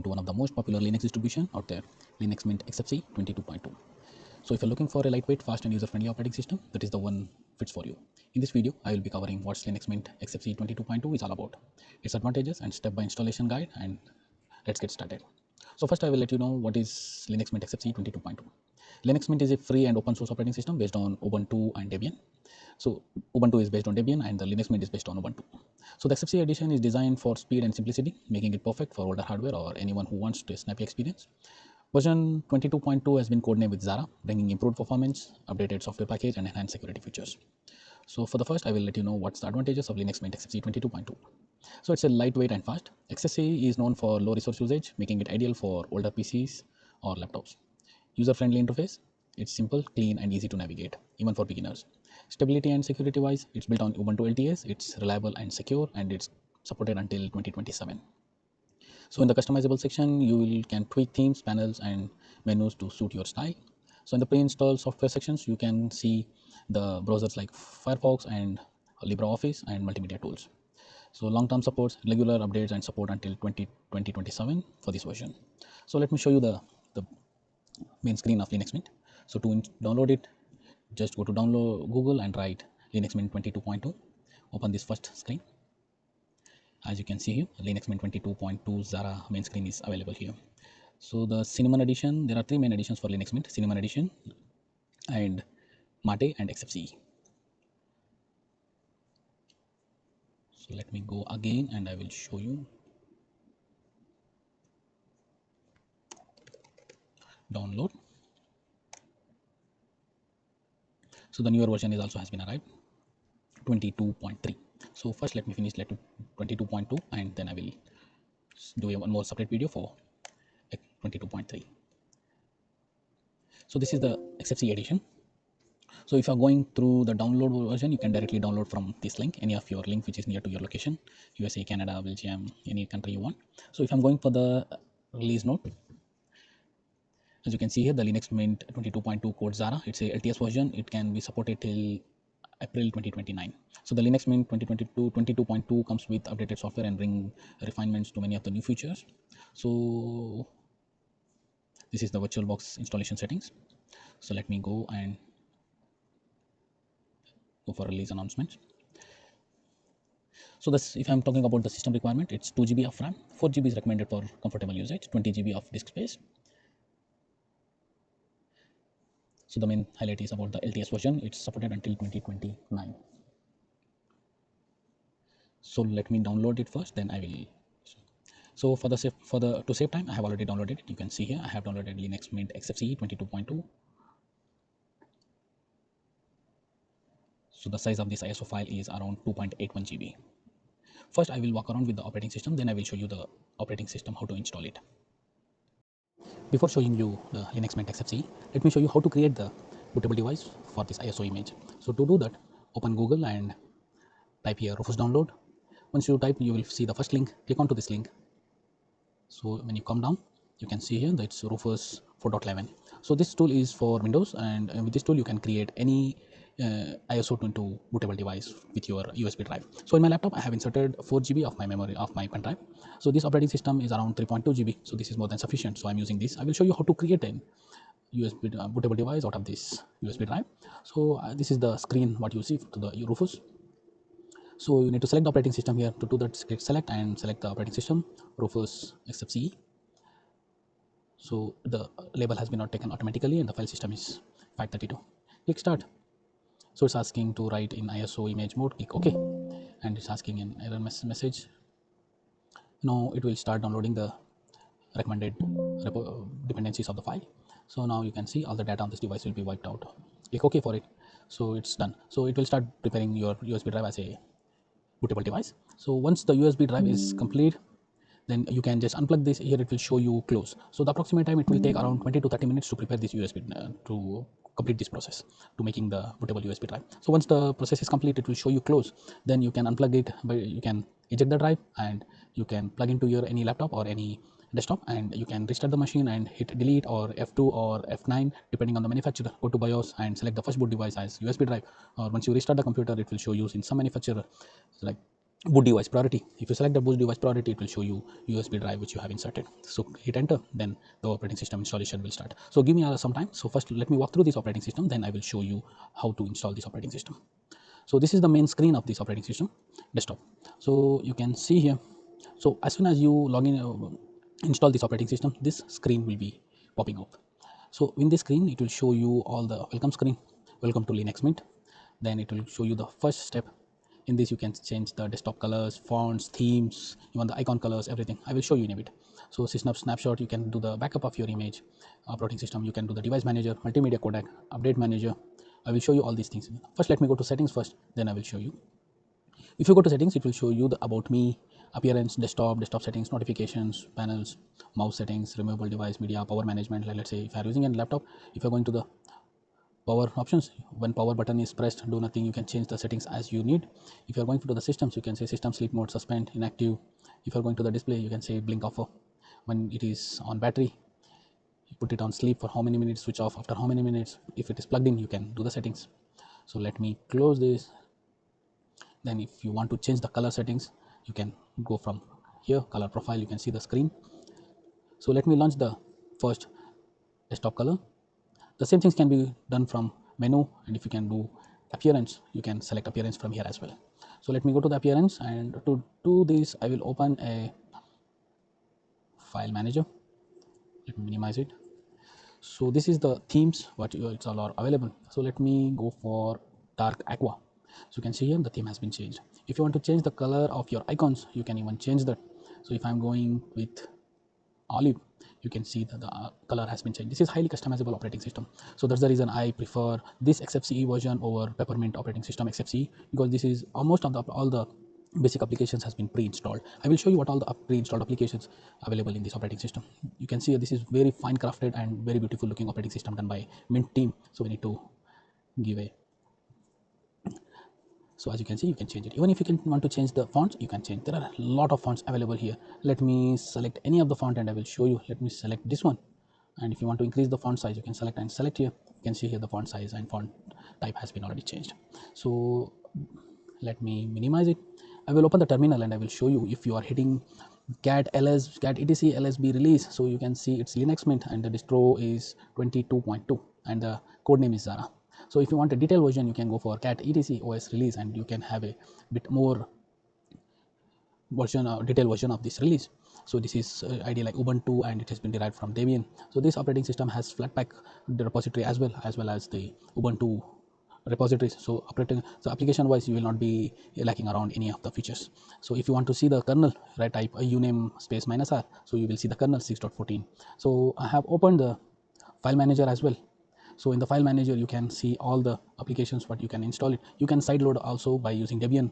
to one of the most popular Linux distribution out there, Linux Mint XFCE 22.2. So if you're looking for a lightweight, fast and user-friendly operating system, that is the one fits for you. In this video, I will be covering what Linux Mint XFCE 22.2 is all about, its advantages and step-by installation guide, and let's get started. So first I will let you know what is Linux Mint XFCE 22.2. Linux Mint is a free and open source operating system based on Ubuntu and Debian. So Ubuntu is based on Debian and the Linux Mint is based on Ubuntu. So the XFCE edition is designed for speed and simplicity, making it perfect for older hardware or anyone who wants a snappy experience. Version 22.2 has been codenamed with Zara, bringing improved performance, updated software package and enhanced security features. So for the first, I will let you know what's the advantages of Linux Mint XFCE 22.2. So it's a lightweight and fast. XFCE is known for low resource usage, making it ideal for older PCs or laptops. User-friendly interface, it's simple, clean and easy to navigate, even for beginners. Stability and security wise, it's built on Ubuntu LTS, it's reliable and secure, and it's supported until 2027. So in the customizable section, you can tweak themes, panels and menus to suit your style. So in the pre-installed software sections, you can see the browsers like Firefox and LibreOffice and multimedia tools. So long-term supports, regular updates and support until 2027 for this version. So let me show you the main screen of Linux Mint. So to download it, just go to download Google and write Linux Mint 22.2. Open this first screen. As you can see here, Linux Mint 22.2 Zara main screen is available here. So the Cinnamon edition, there are three main editions for Linux Mint: Cinnamon edition and Mate and XFCE. So let me go again and I will show you. Download. So the newer version is also has been arrived, 22.3. So first let me finish 22.2 and then I will do one more separate video for 22.3. So this is the XFCE edition. So if you are going through the download version, you can directly download from this link, any of your link which is near to your location, USA, Canada, Belgium, any country you want. So if I'm going for the release note, as you can see here, the Linux Mint 22.2 code Zara, it's a LTS version. It can be supported till April 2029. So the Linux Mint 22.2 comes with updated software and bring refinements to many of the new features. So this is the VirtualBox installation settings. So let me go and go for release announcements. So this, if I'm talking about the system requirement, it's 2 GB of RAM, 4 GB is recommended for comfortable usage, 20 GB of disk space. So the main highlight is about the LTS version. It's supported until 2029. So let me download it first, then I will. So to save time, I have already downloaded it. You can see here I have downloaded Linux Mint XFCE 22.2. So the size of this ISO file is around 2.81 GB. First, I will walk around with the operating system. Then I will show you the operating system, how to install it. Before showing you the Linux Mint XFCE, let me show you how to create the bootable device for this ISO image. So to do that, open Google and type here Rufus download. Once you type, you will see the first link. Click onto this link. So when you come down, you can see here that it's Rufus 4.11. So this tool is for Windows, and with this tool you can create any ISO into bootable device with your USB drive. So in my laptop, I have inserted 4 GB of my memory of my pen drive. So this operating system is around 3.2 GB. So this is more than sufficient. So I'm using this. I will show you how to create a USB bootable device out of this USB drive. So this is the screen what you see to the Rufus. So you need to select the operating system here. To do that, click select and select the operating system, Rufus XFCE. So the label has been not taken automatically and the file system is 532. Click start. So it's asking to write in ISO image mode, click OK, and it's asking an error message. Now it will start downloading the recommended dependencies of the file. So now you can see all the data on this device will be wiped out. Click OK for it. So it's done. So it will start preparing your USB drive as a bootable device. So once the USB drive is complete, then you can just unplug this. Here it will show you close. So the approximate time it will take around 20 to 30 minutes to prepare this USB to complete this process to making the bootable USB drive. So once the process is complete, it will show you close. Then you can unplug it, but you can eject the drive and you can plug into your any laptop or any desktop, and you can restart the machine and hit delete or F2 or F9 depending on the manufacturer. Go to BIOS and select the first boot device as USB drive, or once you restart the computer, it will show you in some manufacturer like boot device priority. If you select the boot device priority, it will show you USB drive which you have inserted. So hit enter, then the operating system installation will start. So give me some time. So first let me walk through this operating system, then I will show you how to install this operating system. So this is the main screen of this operating system desktop. So you can see here, so as soon as you log in, install this operating system, this screen will be popping up. So in this screen it will show you all the welcome screen, welcome to Linux Mint. Then it will show you the first step. In this you can change the desktop colors, fonts, themes, even the icon colors, everything. I will show you in a bit. So system snapshot, you can do the backup of your image. Operating system, you can do the device manager, multimedia codec, update manager. I will show you all these things. First let me go to settings first, then I will show you. If you go to settings, it will show you the about me, appearance, desktop settings, notifications, panels, mouse settings, removable device, media, power management. Like let's say if you are using a laptop, if you are going to the power options, when power button is pressed, do nothing, you can change the settings as you need. If you are going to the systems, you can say system sleep mode, suspend, inactive. If you are going to the display, you can say blink off. When it is on battery, you put it on sleep for how many minutes, switch off after how many minutes. If it is plugged in, you can do the settings. So let me close this. Then if you want to change the color settings, you can go from here, color profile, you can see the screen. So let me launch the first desktop color. The same things can be done from menu, and if you can do appearance, you can select appearance from here as well. So let me go to the appearance, and to do this I will open a file manager. Let me minimize it. So this is the themes what it's all are available. So let me go for dark aqua. So you can see here the theme has been changed. If you want to change the color of your icons, you can even change that. So if I'm going with olive, you can see that the color has been changed. This is highly customizable operating system. So that's the reason I prefer this XFCE version over Peppermint operating system XFCE, because this is almost all the basic applications has been pre-installed. I will show you what all the pre-installed applications available in this operating system. You can see this is very fine crafted and very beautiful looking operating system done by Mint team. So we need to give a, so as you can see, you can change it. Even if you can want to change the fonts, you can change. There are a lot of fonts available here. Let me select any of the font and I will show you. Let me select this one, and if you want to increase the font size, you can select and select here. You can see here the font size and font type has been already changed. So let me minimize it. I will open the terminal and I will show you. If you are hitting cat ls cat etc lsb release, so you can see it's Linux Mint and the distro is 22.2 and the code name is Zara. So if you want a detailed version, you can go for cat etc os release and you can have a bit more version or detailed version of this release. So this is ID like Ubuntu and it has been derived from Debian. So this operating system has Flatpak the repository as well as the Ubuntu repositories. So application wise, you will not be lacking around any of the features. So if you want to see the kernel, right, type uname space -r, so you will see the kernel 6.14. So I have opened the file manager as well. So in the file manager, you can see all the applications what you can install it. You can sideload also by using Debian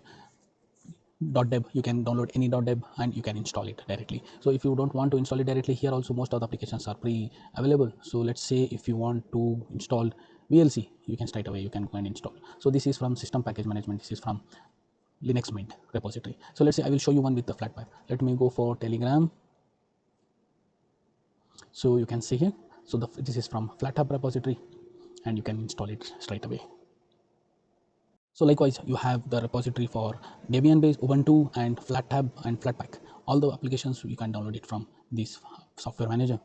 .deb. You can download any .deb and you can install it directly. So if you don't want to install it directly, here also most of the applications are pre-available. So let's say if you want to install VLC, you can straight away you can go and install. So this is from system package management. This is from Linux Mint repository. So let's say I will show you one with the Flatpak. Let me go for Telegram. So you can see here. So this is from FlatHub repository and you can install it straight away. So likewise, you have the repository for Debian based Ubuntu and FlatHub and Flatpak. All the applications you can download it from this software manager.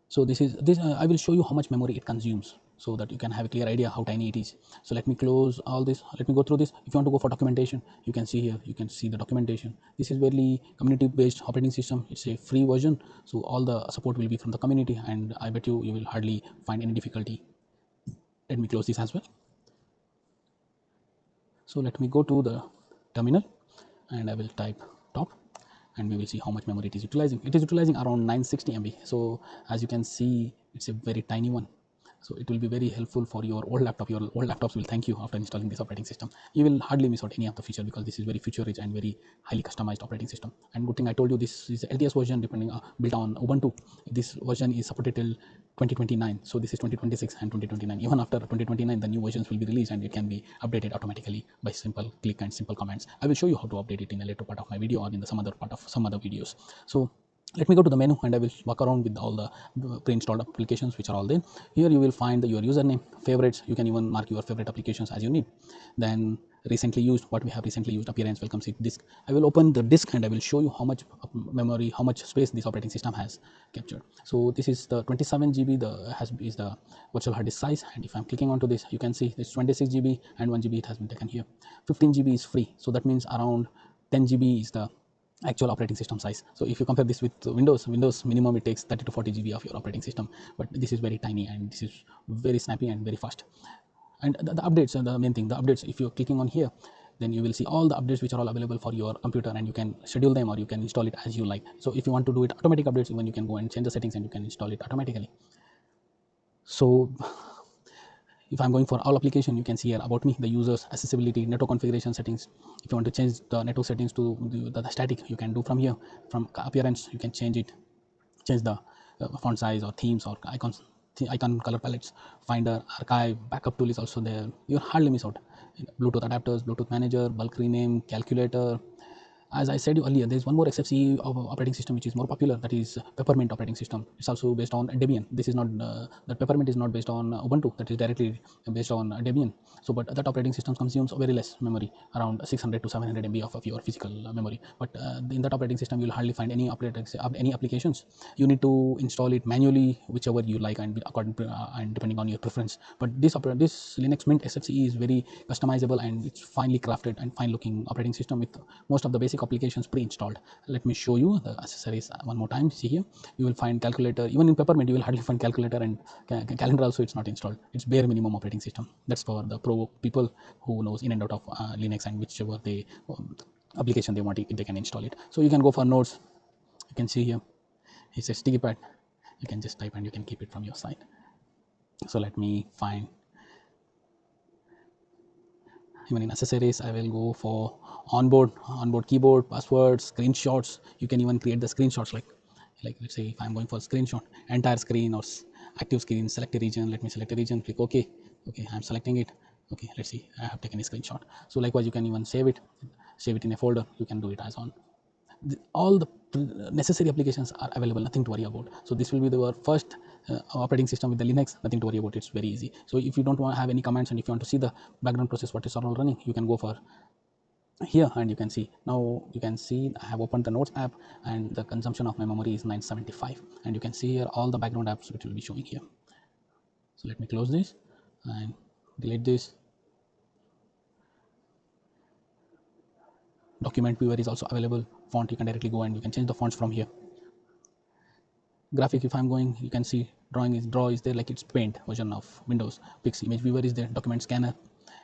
So this I will show you how much memory it consumes so that you can have a clear idea how tiny it is. So let me close all this. Let me go through this. If you want to go for documentation, you can see here, you can see the documentation. This is very community based operating system. It's a free version. So all the support will be from the community and I bet you will hardly find any difficulty. Let me close this as well. So let me go to the terminal and I will type top and we will see how much memory it is utilizing. It is utilizing around 960 MB. So as you can see, it's a very tiny one. So it will be very helpful for your old laptop. Your old laptops will thank you after installing this operating system. You will hardly miss out any of the feature because this is very feature rich and very highly customized operating system. And good thing I told you, this is LTS version depending built on Ubuntu. This version is supported till 2029. So this is 2026 and 2029. Even after 2029, the new versions will be released and it can be updated automatically by simple click and simple commands. I will show you how to update it in a later part of my video or in the some other part of some other videos. So let me go to the menu and I will walk around with all the pre-installed applications which are all there. Here you will find your username, favorites. You can even mark your favorite applications as you need. Then recently used, what we have recently used, appearance, welcome seat, disk. I will open the disk and I will show you how much memory, how much space this operating system has captured. So this is the 27 GB is the virtual hard disk size, and if I'm clicking onto this, you can see it's 26 GB and 1 GB it has been taken here. 15 GB is free, so that means around 10 GB is the actual operating system size. So if you compare this with Windows minimum it takes 30 to 40 GB of your operating system, but this is very tiny and this is very snappy and very fast. And the updates are the main thing. The updates, if you're clicking on here, then you will see all the updates which are all available for your computer, and you can schedule them or you can install it as you like. So if you want to do it automatic updates, even you can go and change the settings and you can install it automatically. So if I'm going for all application, you can see here about me, the users, accessibility, network configuration settings. If you want to change the network settings to the static, you can do from here. From appearance, you can change it, change the font size or themes or icons, icon color palettes, finder, archive, backup tool is also there. You hardly miss out. Bluetooth adapters, Bluetooth manager, bulk rename, calculator. As I said earlier, there is one more XFCE of operating system which is more popular, that is Peppermint operating system. It's also based on Debian. This is not the Peppermint is not based on Ubuntu, that is directly based on Debian. So but that operating system consumes very less memory, around 600 to 700 MB of your physical memory. But in that operating system you will hardly find any any applications. You need to install it manually, whichever you like, and according and depending on your preference. But this Linux Mint XFCE is very customizable, and it's finely crafted and fine looking operating system with most of the basic applications pre-installed. Let me show you the accessories one more time. See here, you will find calculator. Even in Peppermint you will hardly find calculator, and calendar also it's not installed. It's bare minimum operating system. That's for the pro people who knows in and out of Linux, and whichever they application they want, they can install it. So you can go for nodes. You can see here it says sticky pad. You can just type and you can keep it from your side. So let me find. Even in accessories, I will go for onboard keyboard, passwords, screenshots. You can even create the screenshots like let's say if I'm going for screenshot, entire screen or active screen, select a region. Let me select a region, click OK. Okay, I'm selecting it. Okay, let's see, I have taken a screenshot. So likewise, you can even save it in a folder. You can do it as on. All the necessary applications are available, nothing to worry about. So this will be the first operating system with the Linux, nothing to worry about. It's very easy. So if you don't want to have any commands, and if you want to see the background process what is all running, you can go for here, and you can see now. You can see I have opened the notes app, and the consumption of my memory is 975, and you can see here all the background apps which will be showing here. So let me close this and delete this. Document viewer is also available. Font, you can directly go and you can change the fonts from here. Graphic, if I'm going, you can see draw is there, like it's paint version of Windows. Pix image viewer is there. Document scanner.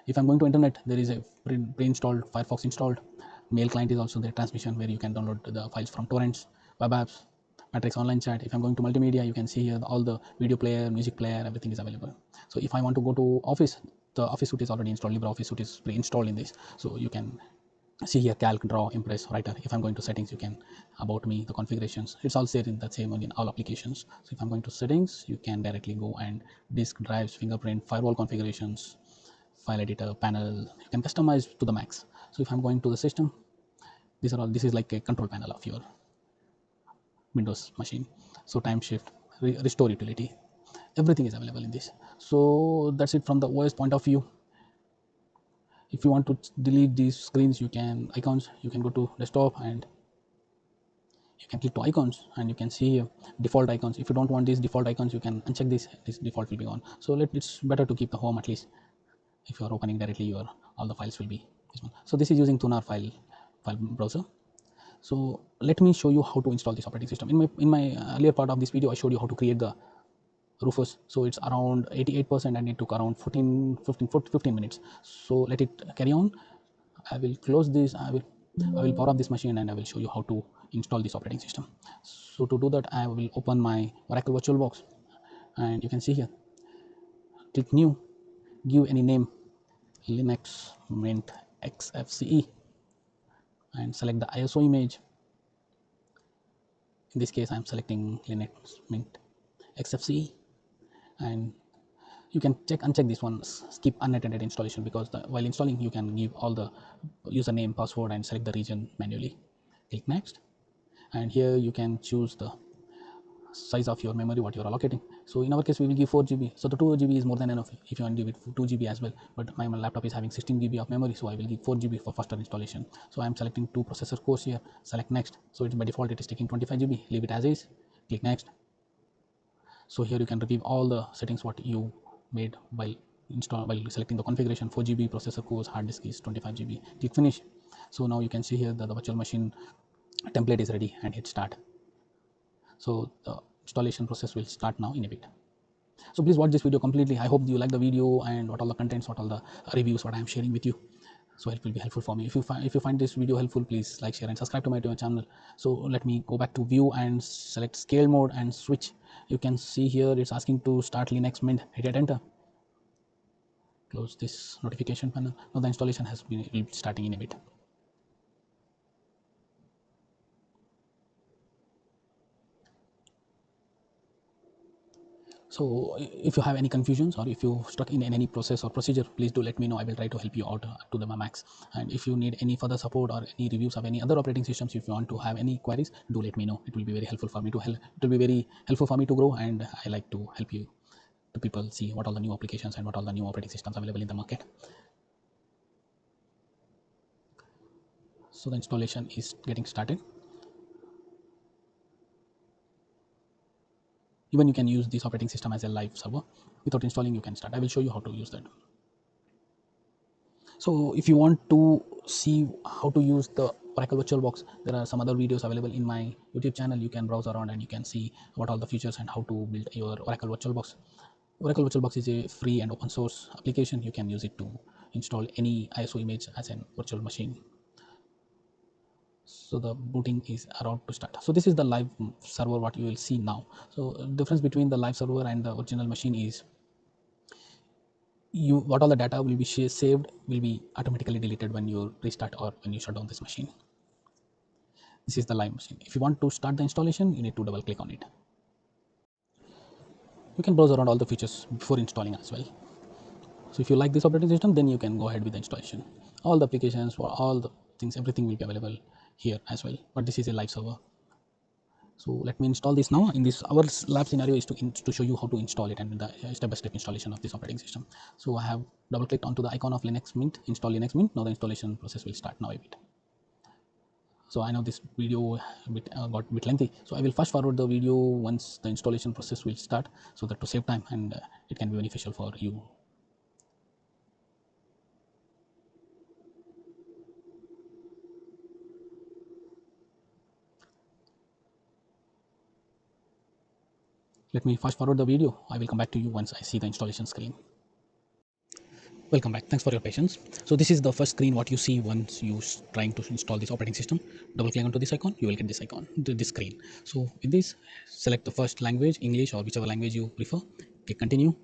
If I'm going to internet, there is a pre-installed Firefox installed. Mail client is also there. Transmission, where you can download the files from torrents. Web apps, Matrix online chat. If I'm going to multimedia, you can see here all the video player, music player, everything is available. So if I want to go to Office, the Office suite is already installed. LibreOffice suite is pre-installed in this. So you can see here calc, draw, impress, writer. If I'm going to settings, you can about me, the configurations, it's all set in the same in all applications. So if I'm going to settings, you can directly go and disk, drives, fingerprint, firewall configurations, file editor, panel, you can customize to the max. So if I'm going to the system, this is like a control panel of your Windows machine. So time shift, restore utility, everything is available in this. So that's it from the OS point of view. If you want to delete these screens, you can icons, you can go to desktop and you can click to icons, and you can see default icons. If you don't want these default icons, you can uncheck this default will be on. So it's better to keep the home, at least if you are opening directly your all the files will be this one. So this is using Tunar file browser. So let me show you how to install this operating system. In my earlier part of this video, I showed you how to create the Rufus. So it's around 88% and it took around 15 minutes. So let it carry on. I will close this. I will power up this machine and I will show you how to install this operating system. So to do that, I will open my Oracle VirtualBox, and you can see here, click new, give any name, Linux Mint XFCE, and select the ISO image. In this case, I am selecting Linux Mint XFCE, and you can uncheck this one, skip unattended installation, because while installing you can give all the username, password, and select the region manually. Click next, and here you can choose the size of your memory what you are allocating. So in our case we will give 4 GB, so the 2 GB is more than enough if you want to give it 2 GB as well, but my laptop is having 16 GB of memory, so I will give 4 GB for faster installation. So I am selecting 2 processor cores here, select next. So it's by default it is taking 25 GB, leave it as is, click next. So here you can retrieve all the settings what you made while selecting the configuration. 4 GB processor cores, hard disk is 25 GB, click finish. So now you can see here that the virtual machine template is ready and hit start. So the installation process will start now in a bit. So please watch this video completely. I hope you like the video and what all the contents, what all the reviews what I am sharing with you. So it will be helpful for me. If you find this video helpful, please like, share and subscribe to my channel. So let me go back to view and select scale mode and switch. You can see here it's asking to start Linux Mint. Hit enter. Close this notification panel. Now the installation has been starting in a bit. So if you have any confusions or if you stuck in any process or procedure, please do let me know. I will try to help you out to the max. And if you need any further support or any reviews of any other operating systems, if you want to have any queries, do let me know. It will be very helpful for me to help. It will be very helpful for me to grow, and I like to help you to people see what all the new applications and what all the new operating systems available in the market. So the installation is getting started. Even you can use this operating system as a live server. Without installing, you can start. I will show you how to use that. So if you want to see how to use the Oracle VirtualBox, there are some other videos available in my YouTube channel. You can browse around and you can see what all the features and how to build your Oracle VirtualBox. Oracle VirtualBox is a free and open source application. You can use it to install any ISO image as a virtual machine. So the booting is about to start. So this is the live server what you will see now. So difference between the live server and the original machine is what all the data will be saved will be automatically deleted when you restart or when you shut down this machine. This is the live machine. If you want to start the installation, you need to double click on it. You can browse around all the features before installing as well. So if you like this operating system, then you can go ahead with the installation. All the applications, for all the things, everything will be available here as well. But this is a live server. So let me install this now. In this, our lab scenario is to show you how to install it and the step-by-step installation of this operating system. So I have double clicked onto the icon of Linux Mint, install Linux Mint. Now the installation process will start now a bit. So I know this video got a bit lengthy, so I will fast forward the video once the installation process will start, so that to save time and it can be beneficial for you. Let me fast forward the video. I will come back to you once I see the installation screen. Welcome back. Thanks for your patience. So this is the first screen what you see once you trying to install this operating system. Double click onto this icon, you will get this icon, this screen. So with this, select the first language, English or whichever language you prefer. Click continue.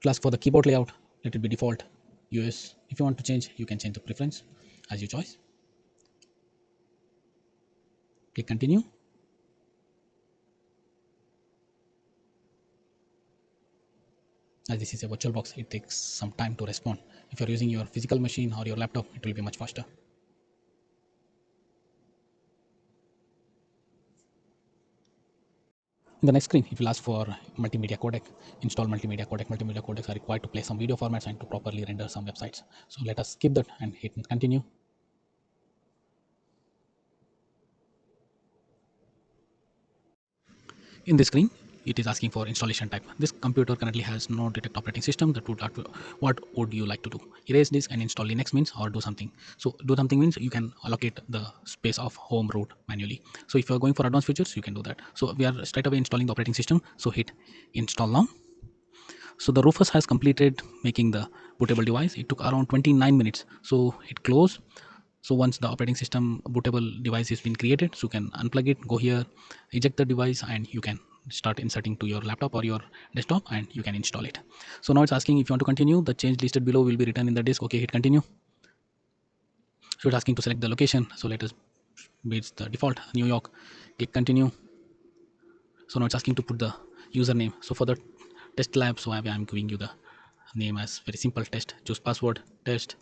Class for the keyboard layout, let it be default US. If you want to change, you can change the preference as your choice. Click continue. As this is a virtual box, it takes some time to respond. If you're using your physical machine or your laptop, it will be much faster. In the next screen, it will ask for multimedia codec. Install multimedia codec. Multimedia codecs are required to play some video formats and to properly render some websites. So let us skip that and hit continue. In this screen, it is asking for installation type. This computer currently has no detect operating system. What would you like to do? Erase this and install Linux Mint or do something. So do something means you can allocate the space of home root manually. So if you are going for advanced features, you can do that. So we are straight away installing the operating system. So hit install now. So the Rufus has completed making the bootable device. It took around 29 minutes. So hit close. So once the operating system bootable device has been created, so you can unplug it, go here, eject the device, and you can start inserting to your laptop or your desktop and you can install it. So now it's asking if you want to continue. The change listed below will be written in the disk. Okay, hit continue. So it's asking to select the location. So let us be the default New York. Click continue. So now it's asking to put the username. So for the test lab, so I'm giving you the name as very simple test. Choose password test.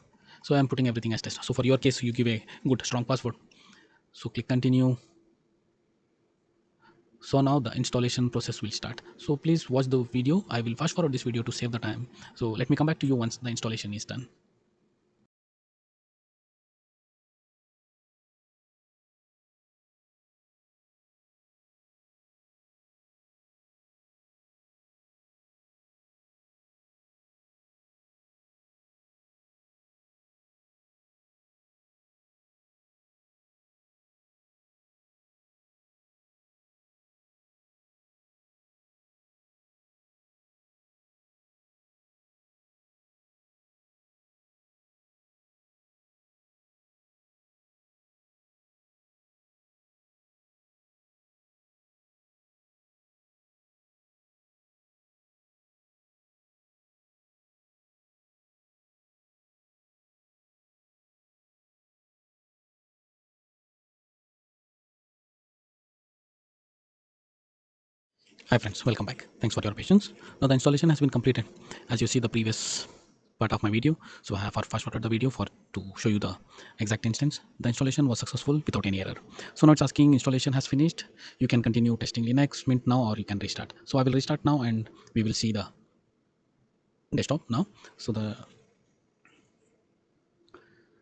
So I'm putting everything as test. So for your case, you give a good strong password. So click continue. So now the installation process will start. So please watch the video. I will fast forward this video to save the time. So let me come back to you once the installation is done. Hi friends, welcome back. Thanks for your patience. Now the installation has been completed. As you see the previous part of my video, so I have fast forwarded the video for to show you the exact instance. The installation was successful without any error. So now it's asking installation has finished. You can continue testing Linux Mint now, or you can restart. So I will restart now, and we will see the desktop now. So the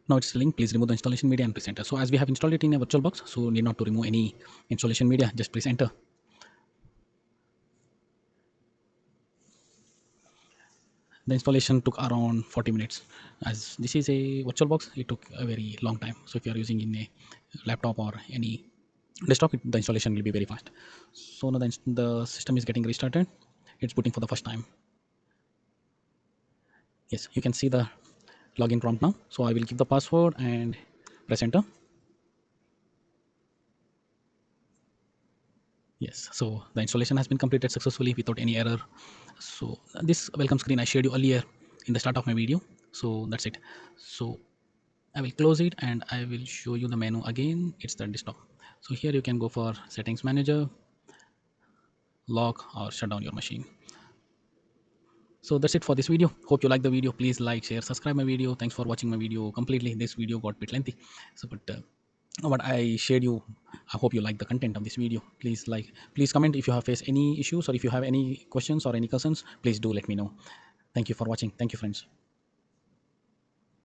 now it's telling please remove the installation media and press enter. So as we have installed it in a virtual box, so need not to remove any installation media. Just press enter. The installation took around 40 minutes. As this is a virtual box, it took a very long time. So if you are using in a laptop or any desktop, the installation will be very fast. So now the system is getting restarted. It's booting for the first time. Yes, you can see the login prompt now. So I will give the password and press enter. Yes, so the installation has been completed successfully without any error. So this welcome screen I shared you earlier in the start of my video. So that's it. So I will close it and I will show you the menu again. It's the desktop. So here you can go for settings manager, lock, or shut down your machine. So that's it for this video. Hope you like the video. Please like, share, subscribe my video. Thanks for watching my video completely. This video got a bit lengthy. So but I shared you. I hope you like the content of this video. Please like, please comment if you have faced any issues or if you have any questions or any concerns. Please do let me know. Thank you for watching. Thank you, friends.